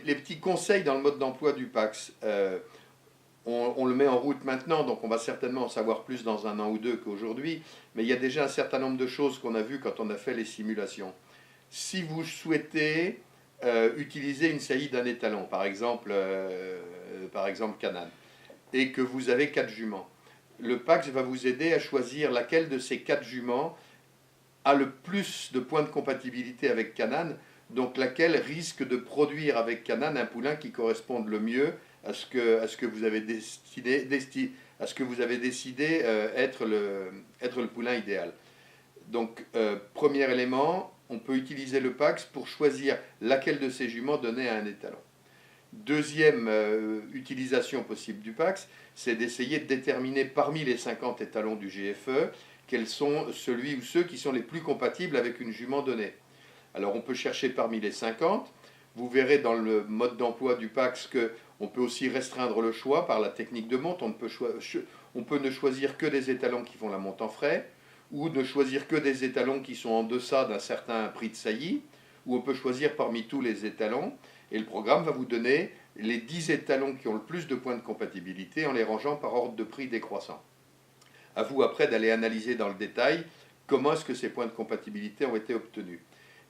les petits conseils dans le mode d'emploi du PAX, on le met en route maintenant, donc on va certainement en savoir plus dans un an ou deux qu'aujourd'hui, mais il y a déjà un certain nombre de choses qu'on a vues quand on a fait les simulations. Si vous souhaitez utiliser une saillie d'un étalon, par exemple Canaan, et que vous avez 4 juments, le PAX va vous aider à choisir laquelle de ces 4 juments a le plus de points de compatibilité avec Canaan, donc laquelle risque de produire avec Canaan un poulain qui corresponde le mieux à ce que vous avez décidé être le poulain idéal. Donc, premier élément, on peut utiliser le PAX pour choisir laquelle de ces juments donner à un étalon. Deuxième utilisation possible du PAX, c'est d'essayer de déterminer parmi les 50 étalons du GFE quels sont celui ou ceux qui sont les plus compatibles avec une jument donnée. Alors on peut chercher parmi les 50. Vous verrez dans le mode d'emploi du PAX qu'on peut aussi restreindre le choix par la technique de monte. On peut ne choisir que des étalons qui font la monte en frais, ou ne choisir que des étalons qui sont en deçà d'un certain prix de saillie, ou on peut choisir parmi tous les étalons. Et le programme va vous donner les 10 étalons qui ont le plus de points de compatibilité en les rangeant par ordre de prix décroissant. À vous après d'aller analyser dans le détail comment est-ce que ces points de compatibilité ont été obtenus.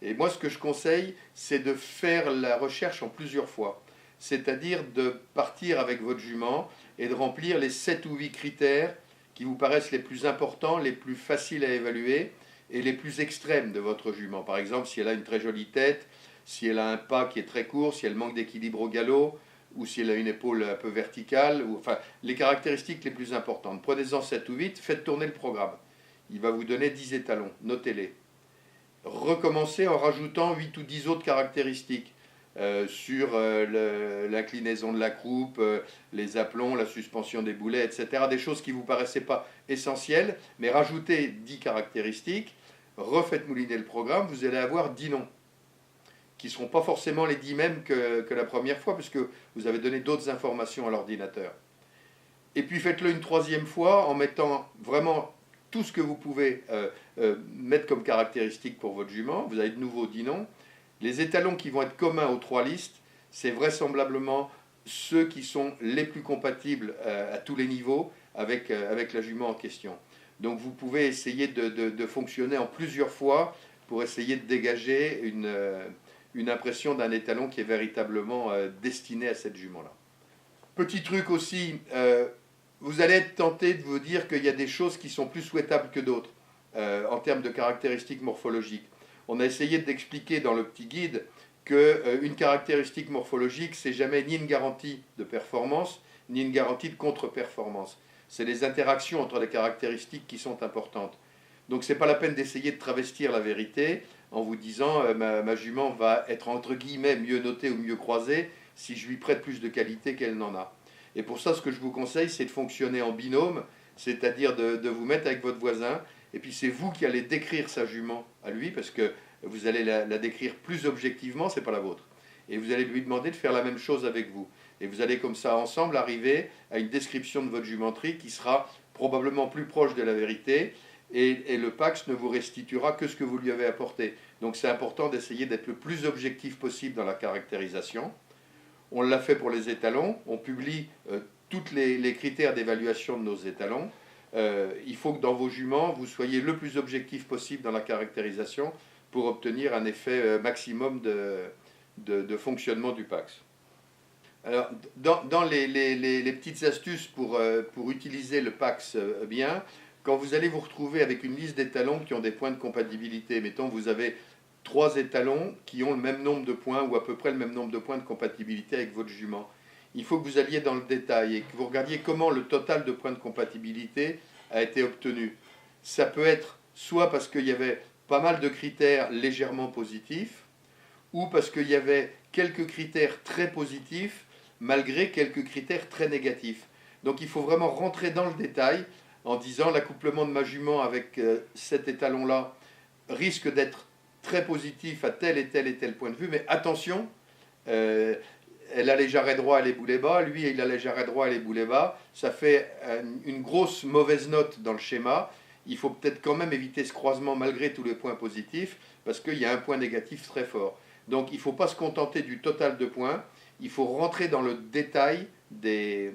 Et moi, ce que je conseille, c'est de faire la recherche en plusieurs fois. C'est-à-dire de partir avec votre jument et de remplir les 7 ou 8 critères qui vous paraissent les plus importants, les plus faciles à évaluer et les plus extrêmes de votre jument. Par exemple, si elle a une très jolie tête, si elle a un pas qui est très court, si elle manque d'équilibre au galop, ou si elle a une épaule un peu verticale, enfin, les caractéristiques les plus importantes. Prenez-en 7 ou 8, faites tourner le programme. Il va vous donner 10 étalons, notez-les. Recommencez en rajoutant 8 ou 10 autres caractéristiques sur l'inclinaison de la croupe, les aplombs, la suspension des boulets, etc. Des choses qui ne vous paraissaient pas essentielles, mais rajoutez 10 caractéristiques, refaites mouliner le programme, vous allez avoir 10 noms, qui ne seront pas forcément les 10 mêmes que la première fois, puisque vous avez donné d'autres informations à l'ordinateur. Et puis faites-le une troisième fois en mettant vraiment tout ce que vous pouvez mettre comme caractéristique pour votre jument. Vous avez de nouveau 10 noms. Les étalons qui vont être communs aux 3 listes, c'est vraisemblablement ceux qui sont les plus compatibles à tous les niveaux avec la jument en question. Donc vous pouvez essayer de fonctionner en plusieurs fois pour essayer de dégager une impression d'un étalon qui est véritablement destiné à cette jument-là. Petit truc aussi, vous allez être tenté de vous dire qu'il y a des choses qui sont plus souhaitables que d'autres en termes de caractéristiques morphologiques. On a essayé d'expliquer dans le petit guide qu'une caractéristique morphologique, c'est jamais ni une garantie de performance, ni une garantie de contre-performance. C'est les interactions entre les caractéristiques qui sont importantes. Donc c'est pas la peine d'essayer de travestir la vérité en vous disant ma jument va être entre guillemets mieux notée ou mieux croisée si je lui prête plus de qualité qu'elle n'en a. Et pour ça, ce que je vous conseille, c'est de fonctionner en binôme, c'est-à-dire de vous mettre avec votre voisin, et puis c'est vous qui allez décrire sa jument à lui, parce que vous allez la décrire plus objectivement, c'est pas la vôtre. Et vous allez lui demander de faire la même chose avec vous. Et vous allez comme ça ensemble arriver à une description de votre jumenterie qui sera probablement plus proche de la vérité, et le PAX ne vous restituera que ce que vous lui avez apporté. Donc c'est important d'essayer d'être le plus objectif possible dans la caractérisation. On l'a fait pour les étalons, on publie tous les critères d'évaluation de nos étalons. Il faut que dans vos juments, vous soyez le plus objectif possible dans la caractérisation pour obtenir un effet maximum de fonctionnement du PAX. Alors, dans les petites astuces pour utiliser le PAX bien, quand vous allez vous retrouver avec une liste d'étalons qui ont des points de compatibilité, mettons vous avez 3 étalons qui ont le même nombre de points ou à peu près le même nombre de points de compatibilité avec votre jument. Il faut que vous alliez dans le détail et que vous regardiez comment le total de points de compatibilité a été obtenu. Ça peut être soit parce qu'il y avait pas mal de critères légèrement positifs, ou parce qu'il y avait quelques critères très positifs malgré quelques critères très négatifs. Donc il faut vraiment rentrer dans le détail en disant l'accouplement de ma jument avec cet étalon-là risque d'être très positif à tel et tel point de vue, mais attention, elle a les jarrets droits et les boulets bas, lui il a les jarrets droits et les boulets bas, ça fait une grosse mauvaise note dans le schéma. Il faut peut-être quand même éviter ce croisement malgré tous les points positifs, parce qu'il y a un point négatif très fort. Donc il ne faut pas se contenter du total de points, il faut rentrer dans le détail des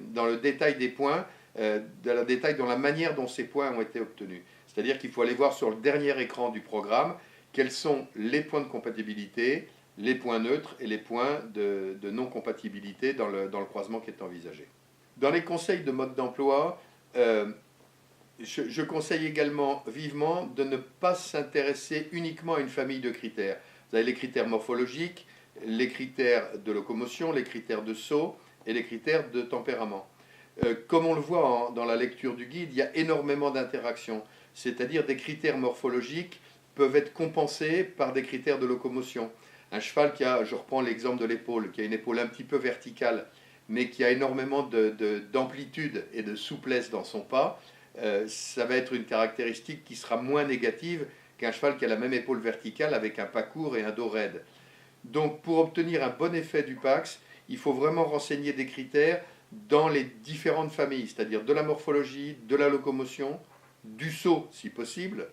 points, dans le détail dans la manière dont ces points ont été obtenus. C'est-à-dire qu'il faut aller voir sur le dernier écran du programme quels sont les points de compatibilité, les points neutres et les points de non-compatibilité dans le croisement qui est envisagé. Dans les conseils de mode d'emploi, je conseille également vivement de ne pas s'intéresser uniquement à une famille de critères. Vous avez les critères morphologiques, les critères de locomotion, les critères de saut et les critères de tempérament. Comme on le voit dans la lecture du guide, il y a énormément d'interactions, c'est-à-dire des critères morphologiques peuvent être compensés par des critères de locomotion. Un cheval qui a, je reprends l'exemple de l'épaule, qui a une épaule un petit peu verticale, mais qui a énormément d'amplitude et de souplesse dans son pas, ça va être une caractéristique qui sera moins négative qu'un cheval qui a la même épaule verticale avec un pas court et un dos raide. Donc pour obtenir un bon effet du PAX, il faut vraiment renseigner des critères dans les différentes familles, c'est-à-dire de la morphologie, de la locomotion, du saut si possible,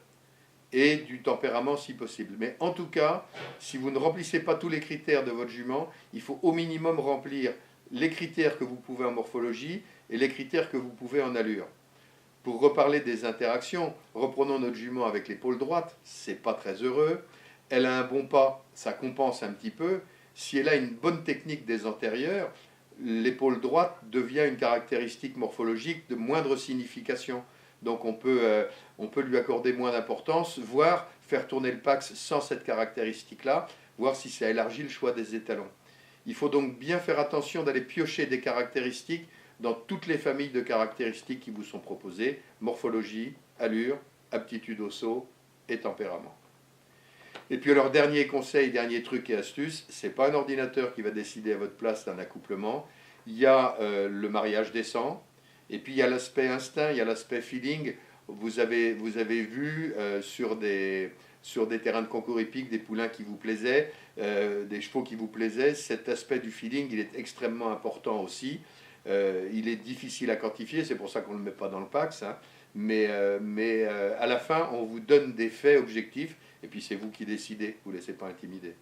et du tempérament si possible. Mais en tout cas, si vous ne remplissez pas tous les critères de votre jument, il faut au minimum remplir les critères que vous pouvez en morphologie et les critères que vous pouvez en allure. Pour reparler des interactions, reprenons notre jument avec l'épaule droite, c'est pas très heureux. Elle a un bon pas, ça compense un petit peu. Si elle a une bonne technique des antérieurs, l'épaule droite devient une caractéristique morphologique de moindre signification. Donc on peut lui accorder moins d'importance, voire faire tourner le PAX sans cette caractéristique-là, voir si ça élargit le choix des étalons. Il faut donc bien faire attention d'aller piocher des caractéristiques dans toutes les familles de caractéristiques qui vous sont proposées, morphologie, allure, aptitude au saut et tempérament. Et puis alors, dernier conseil, dernier truc et astuce, ce n'est pas un ordinateur qui va décider à votre place d'un accouplement. Il y a le mariage décent, et puis il y a l'aspect instinct, il y a l'aspect feeling. Vous avez vu sur des terrains de concours hippiques des poulains qui vous plaisaient, des chevaux qui vous plaisaient. Cet aspect du feeling, il est extrêmement important aussi. Il est difficile à quantifier, c'est pour ça qu'on ne le met pas dans le PAX, hein. Mais à la fin, on vous donne des faits objectifs, et puis c'est vous qui décidez, vous ne laissez pas intimider.